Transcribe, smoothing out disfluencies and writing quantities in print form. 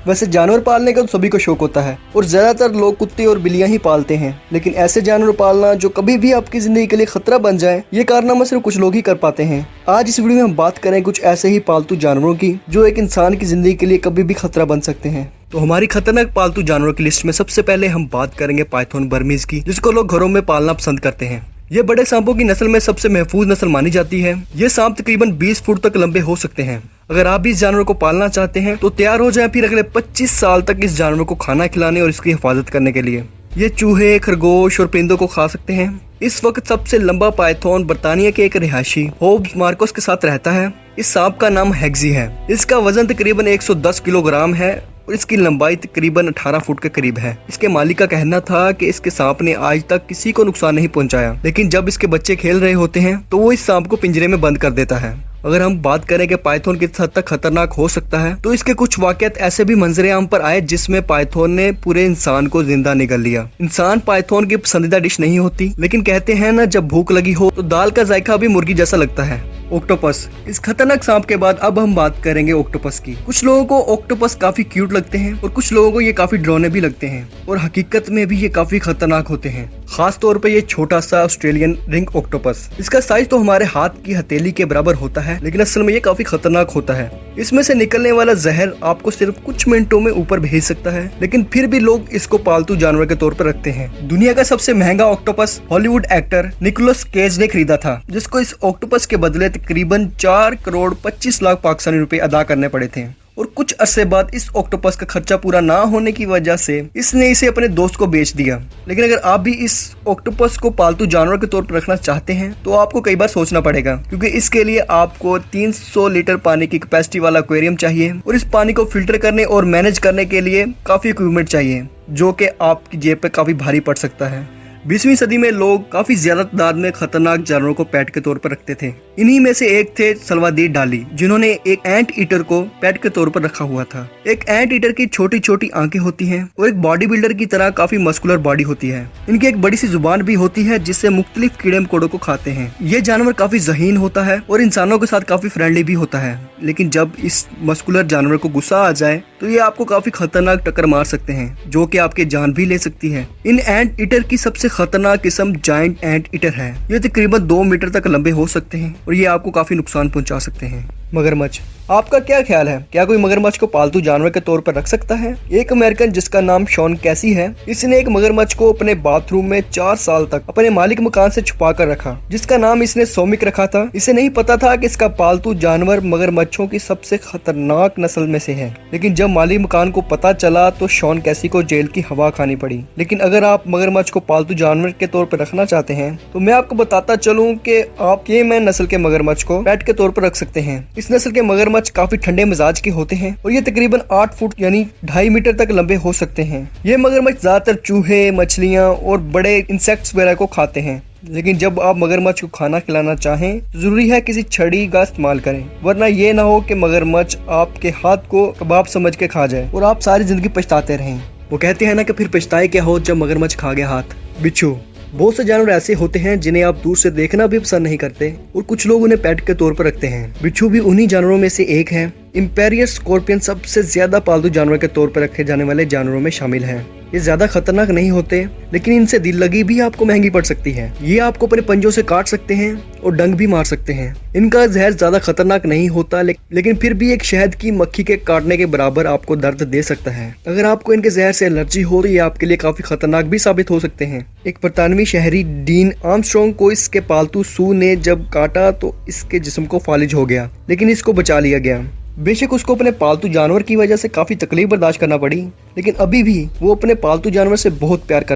वैसे जानवर पालने का तो सभी को शौक होता है और ज्यादातर लोग कुत्ते और बिल्लियां ही पालते हैं, लेकिन ऐसे जानवर पालना जो कभी भी आपकी जिंदगी के लिए खतरा बन जाए, ये कारनामा सिर्फ कुछ लोग ही कर पाते हैं। आज इस वीडियो में हम बात करें कुछ ऐसे ही पालतू जानवरों की जो एक इंसान की जिंदगी के लिए कभी भी खतरा बन सकते हैं। तो हमारी खतरनाक पालतू जानवरों की लिस्ट में सबसे पहले हम बात करेंगे पाइथन बर्मीज की, जिसको लोग घरों में पालना पसंद करते हैं। ये बड़े सांपों की नस्ल में सबसे महफूज नस्ल मानी जाती है। ये सांप तकरीबन 20 फुट तक लंबे हो सकते हैं। अगर आप भी इस जानवर को पालना चाहते हैं तो तैयार हो जाएं फिर अगले 25 साल तक इस जानवर को खाना खिलाने और इसकी हिफाजत करने के लिए। ये चूहे, खरगोश और परिंदों को खा सकते हैं। इस वक्त सबसे लंबा पाइथन बर्तानिया के एक रिहायशी होब्स मार्कोस के साथ रहता है। इस सांप का नाम हैग्जी है। इसका वजन तकरीबन 110 किलोग्राम है और इसकी लंबाई तकरीबन 18 फुट के करीब है। इसके मालिक का कहना था कि इसके सांप ने आज तक किसी को नुकसान नहीं पहुंचाया, लेकिन जब इसके बच्चे खेल रहे होते हैं तो वो इस सांप को पिंजरे में बंद कर देता है। अगर हम बात करें कि पाइथन किस हद तक खतरनाक हो सकता है, तो इसके कुछ वाकयात ऐसे भी मंजरे आम पर आए जिसमें पाइथन ने पूरे इंसान को जिंदा निगल लिया। इंसान पाइथन की पसंदीदा डिश नहीं होती, लेकिन कहते हैं ना, जब भूख लगी हो तो दाल का जायका भी मुर्गी जैसा लगता है। ऑक्टोपस। इस खतरनाक सांप के बाद अब हम बात करेंगे ऑक्टोपस की। कुछ लोगों को ऑक्टोपस काफी क्यूट लगते हैं और कुछ लोगों को ये काफी डरावने भी लगते हैं, और हकीकत में भी ये काफी खतरनाक होते हैं। खास तौर पे ये छोटा सा ऑस्ट्रेलियन रिंग ऑक्टोपस। इसका साइज तो हमारे हाथ की हथेली के बराबर होता है, लेकिन असल में ये काफी खतरनाक होता है। इसमें से निकलने वाला जहर आपको सिर्फ कुछ मिनटों में ऊपर भेज सकता है, लेकिन फिर भी लोग इसको पालतू जानवर के तौर पर रखते हैं। दुनिया का सबसे महंगा octopus Hollywood actor Nicolas Cage ने खरीदा था, जिसको इस ऑक्टोपस के बदले तकरीबन 4 करोड़ 25 लाख पाकिस्तानी रुपए अदा करने पड़े थे। और कुछ अरसे बाद इस ऑक्टोपस का खर्चा पूरा ना होने की वजह से इसने इसे अपने दोस्त को बेच दिया। लेकिन अगर आप भी इस ऑक्टोपस को पालतू जानवर के तौर पर रखना चाहते हैं तो आपको कई बार सोचना पड़ेगा, क्योंकि इसके लिए आपको 300 लीटर पानी की कैपेसिटी वाला एक्वेरियम चाहिए और इस पानी को फिल्टर करने और मैनेज करने के लिए काफी इक्विपमेंट चाहिए, जो कि आपकी जेब पे काफी भारी पड़ सकता है। 20वीं सदी में लोग काफी ज्यादा तादाद में खतरनाक जानवरों को पेट के तौर पर रखते थे। इन्हीं में से एक थे सल्वादीर डाली, जिन्होंने एक एंट ईटर को पेट के तौर पर रखा हुआ था। एक एंट ईटर की छोटी छोटी आंखें होती हैं और एक बॉडी बिल्डर की तरह काफी मस्कुलर बॉडी होती है। इनकी एक बड़ी सी जुबान भी होती है जिससे मुख्तलिफ कीड़े मकोड़ों को खाते हैं। ये जानवर काफी ज़हीन होता है और इंसानों के साथ काफी फ्रेंडली भी होता है, लेकिन जब इस मस्कुलर जानवर को गुस्सा आ जाए तो ये आपको काफी खतरनाक टक्कर मार सकते हैं, जो कि आपकी जान भी ले सकती है। इन एंट ईटर की सबसे खतरनाक किस्म जायंट एंट ईटर है। ये तकरीबन 2 मीटर तक लंबे हो सकते हैं और ये आपको काफी नुकसान पहुंचा सकते हैं। मगरमच्छ। आपका क्या ख्याल है, क्या कोई मगरमच्छ को पालतू जानवर के तौर पर रख सकता है? एक अमेरिकन जिसका नाम शॉन कैसी है, इसने एक मगरमच्छ को अपने बाथरूम में 4 साल तक अपने मालिक मकान से छुपा कर रखा, जिसका नाम इसने सोमिक रखा था। इसे नहीं पता था कि इसका पालतू जानवर मगरमच्छों की सबसे खतरनाक नस्ल में से है, लेकिन जब मालिक मकान को पता चला तो शॉन कैसी को जेल की हवा खानी पड़ी। लेकिन अगर आप मगरमच्छ को पालतू जानवर के तौर पर रखना चाहते हैं तो मैं आपको बताता चलूं कि आप केमैन नस्ल के मगरमच्छ को पेट के तौर पर रख सकते हैं। इस नस्ल के मगरमच्छ काफी ठंडे मिजाज के होते हैं और ये तकरीबन 8 फुट यानी 2.5 मीटर तक लंबे हो सकते हैं। ये मगरमच्छ ज्यादातर चूहे, मछलियां और बड़े इंसेक्ट्स वगैरह को खाते हैं, लेकिन जब आप मगरमच्छ को खाना खिलाना चाहें तो जरूरी है किसी छड़ी का इस्तेमाल करें, वरना ये ना हो कि मगरमच्छ आपके हाथ को कबाब समझ के खा जाए और आप सारी जिंदगी पछताते रहें। वो कहते हैं ना कि फिर पछताए क्या हो जब मगरमच्छ खा गया हाथ। बिच्छू। बहुत से जानवर ऐसे होते हैं जिन्हें आप दूर से देखना भी पसंद नहीं करते और कुछ लोग उन्हें पेट के तौर पर रखते हैं। बिच्छू भी उन्हीं जानवरों में से एक है। इंपेरियर स्कॉर्पियन सबसे ज्यादा पालतू जानवर के तौर पर रखे जाने वाले जानवरों में शामिल हैं। ये ज्यादा खतरनाक नहीं होते, लेकिन इनसे दिल लगी भी आपको महंगी पड़ सकती है। ये आपको अपने पंजों से काट सकते हैं और डंक भी मार सकते हैं। इनका जहर ज्यादा खतरनाक नहीं होता, लेकिन फिर भी एक शहद की मक्खी के काटने के बराबर आपको दर्द दे सकता है। अगर आपको इनके जहर से एलर्जी हो तो ये आपके लिए काफी खतरनाक भी साबित हो सकते हैं। एक बरतानवी शहरी डीन आर्मस्ट्रॉन्ग को इसके पालतू सू ने जब काटा तो इसके जिस्म को फालिज हो गया, लेकिन इसको बचा लिया गया। बेशक उसको अपने पालतू जानवर की वजह से काफी तकलीफ बर्दाश्त करना पड़ी, लेकिन अभी भी वो अपने पालतू जानवर से बहुत प्यार करता है।